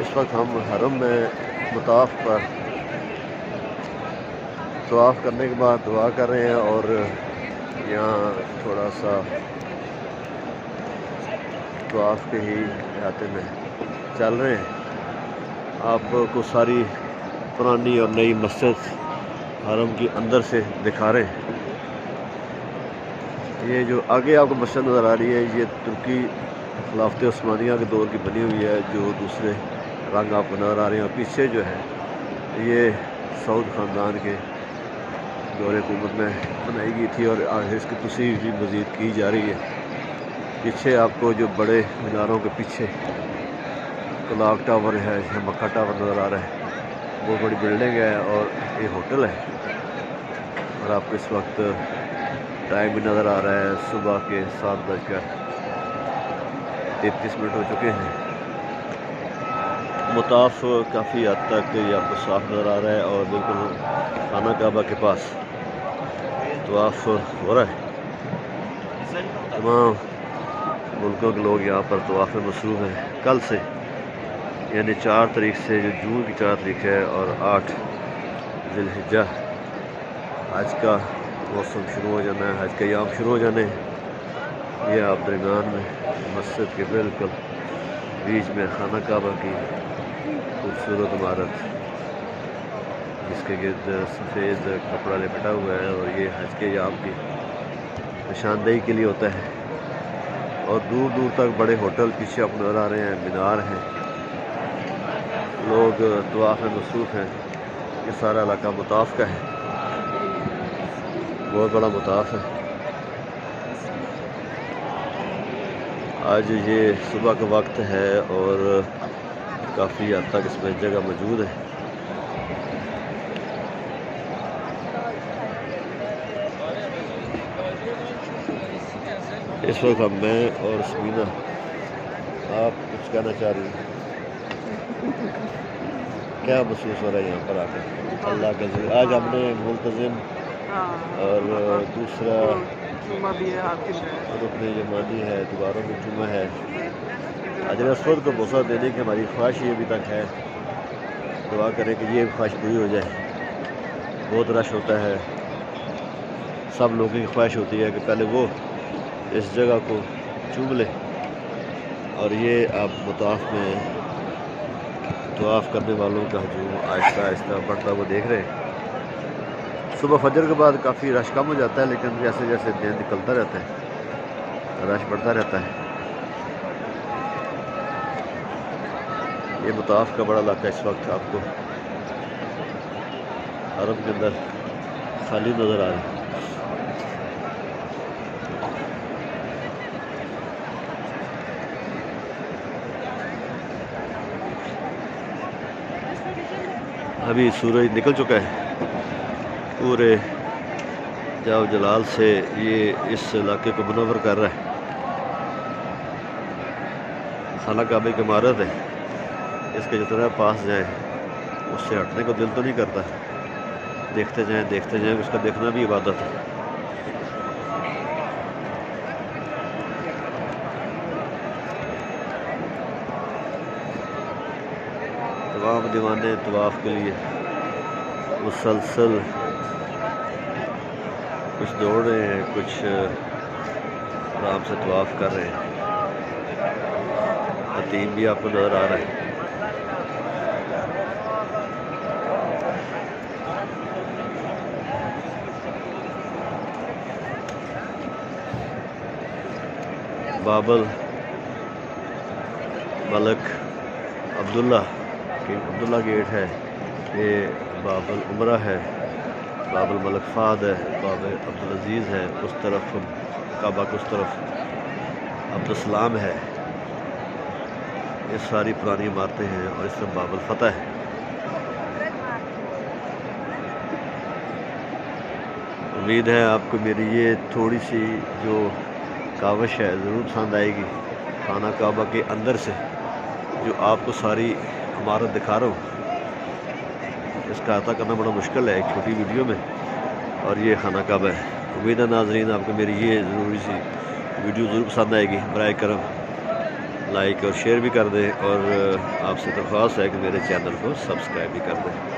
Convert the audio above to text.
इस वक्त हम हरम में मुताफ पर तवाफ़ करने के बाद दुआ कर रहे हैं और यहाँ थोड़ा सा तवाफ़ के ही इलाके में चल रहे हैं। आपको सारी पुरानी और नई मस्जिद हरम की अंदर से दिखा रहे हैं। ये जो आगे आपको मस्जिद नज़र आ रही है, ये तुर्की खिलाफत उस्मानिया के दौर की बनी हुई है, जो दूसरे रंग आपको नज़र आ रहे हैं। और पीछे जो है ये सऊद ख़ानदान के दौरे हुकूमत में बनाई गई थी और आगे इसकी तस्वीर भी मज़ीद की जा रही है। पीछे आपको जो बड़े मीनारों के पीछे क्लॉक टावर है, मक्का टावर नज़र आ रहा है, वो बड़ी बिल्डिंग है और ये होटल है। और आपको इस वक्त टाइम भी नज़र आ रहा है, सुबह के 7:33 हो चुके हैं। मुताफ काफ़ी हद तक ये आपको साफ नज़र आ रहा है और बिल्कुल खाना काबा के पास तवाफ़ हो रहा है। तमाम मुल्कों के लोग यहाँ पर तवाफ़ में मसरूफ़ हैं। कल से यानी 4 तारीख से, जो जून की 4 तारीख है, और 8 ज़िलहिज्जा हज का मौसम शुरू हो जाना है, हज के याम शुरू हो जाने हैं। ये आप दरमियान में मस्जिद के बिल्कुल बीच में खाना काबा की खूबसूरत इमारत, जिसके गिर्द सफ़ेद कपड़ा लिपटा हुआ है, और ये हज के याम की निशानदेही के लिए होता है। और दूर दूर तक बड़े होटल पीछे आप नज़र आ रहे हैं, मीनार हैं, लोग तवाफ़ में मसरूफ़ हैं। ये सारा इलाका मुताफ का है, बहुत बड़ा मुताफ है। आज ये सुबह का वक्त है और काफ़ी हद तक इसमें जगह मौजूद है। इस वक्त हम, मैं और समीना, आप कुछ कहना चाह रही हैं? क्या महसूस हो रहा है यहाँ पर आकर? अल्लाह का ज़िक्र आज हमने मुल्तज़िम और दूसरा रुकने यमानी है, दीवारों में जुमा है। हजर अस्वद को बोसा देने की हमारी ख्वाहिश ये अभी तक है। दुआ करें कि ये ख्वाहिश पूरी हो जाए। बहुत रश होता है, सब लोगों की ख्वाहिश होती है कि पहले वो इस जगह को चूम ले। और ये आप मुताफ में तवाफ़ करने वालों का हजूम आहिस्ता आहिस्ता बढ़ता हुआ देख रहे हैं। सुबह फजर के बाद काफ़ी रश कम हो जाता है, लेकिन जैसे जैसे दिन निकलता रहता है रश बढ़ता रहता है। ये मुताफ का बड़ा इलाका इस वक्त आपको हरम के अंदर खाली नज़र आ रहा है। अभी सूरज निकल चुका है। पूरे जाओ जलाल से ये इस इलाके को मुनव्वर कर रहा है। खाना काबे की इमारत है, इसके जितना पास जाए उससे हटने को दिल तो नहीं करता। देखते जाएं, उसका देखना भी इबादत है। तमाम दीवाने तवाफ़ के लिए मुसलसल कुछ दौड़ रहे हैं, कुछ आराम से तवाफ़ कर रहे हैं। खतीब भी आपको नज़र आ रहा है। बाबल मलक अब्दुल्ला गेट है, ये बाबल उमरा है, बाबल मलक फ़ाद है, बाबल अब्दुल अज़ीज़ है, उस तरफ काबा के उस तरफ अब्दुलसलाम है। ये सारी पुरानी इमारतें हैं और इस तरफ बाबल फ़तह है। उम्मीद है आपको मेरी ये थोड़ी सी जो कावश है ज़रूर पसंद आएगी। खाना काबा के अंदर से जो आपको सारी इमारत दिखा रहा हूँ, इसका अता करना बड़ा मुश्किल है एक छोटी वीडियो में, और ये खाना काबा है। उम्मीद है नाज़रीन आपको मेरी ये ज़रूरी सी वीडियो ज़रूर पसंद आएगी। बराए करम लाइक और शेयर भी कर दें, और आपसे दरख्वास्त है कि मेरे चैनल को सब्सक्राइब भी कर दें।